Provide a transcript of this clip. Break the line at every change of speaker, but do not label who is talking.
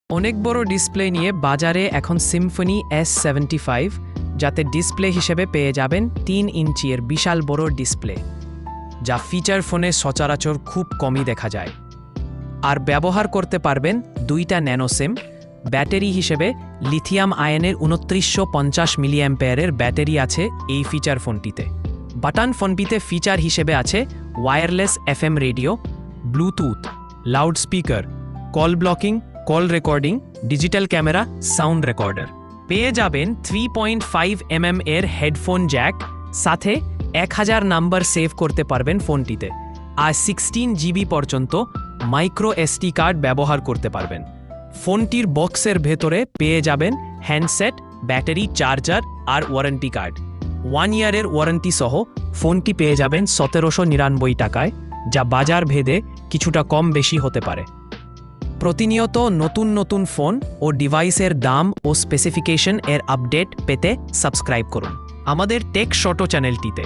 অনেক বড় ডিসপ্লে নিয়ে বাজারে এখন সিম্ফনি S75, যাতে ডিসপ্লে হিসেবে পেয়ে যাবেন 3 ইঞ্চির বিশাল বড় ডিসপ্লে, যা ফিচার ফোনে সচরাচর খুব কমই দেখা যায়। আর ব্যবহার করতে পারবেন 2টা ন্যানো সিম। ব্যাটারি হিসেবে লিথিয়াম আয়নের 2950 মিলিঅ্যাম্পিয়ারের ব্যাটারি আছে এই ফিচার ফোনটিতে। বাটন ফোনটিতে ফিচার হিসেবে আছে wireless FM radio, Bluetooth, loud speaker, call blocking, call recording, digital camera, sound recorder. পেয়ে যাবেন 3.5 mm এর হেডফোন জ্যাক, সাথে 1000 নাম্বার সেভ করতে পারবেন ফোনটিতে। আর 16 GB পর্যন্ত মাইক্রো SD কার্ড ব্যবহার করতে পারবেন। ফোনটির বক্সের ভেতরে পেয়ে যাবেন হ্যান্ডসেট, ব্যাটারি, চার্জার আর ওয়ারেন্টি কার্ড। 1 ইয়ারের ওয়ারেন্টি সহ ফোনটি পেয়ে যাবেন 1799 টাকায়, যা বাজার ভেদে কিছুটা কম বেশি হতে পারে। প্রতিনিয়ত নতুন নতুন ফোন ও ডিভাইসের দাম ও স্পেসিফিকেশন এর আপডেট পেতে সাবস্ক্রাইব করুন আমাদের টেক শটো চ্যানেলটিতে।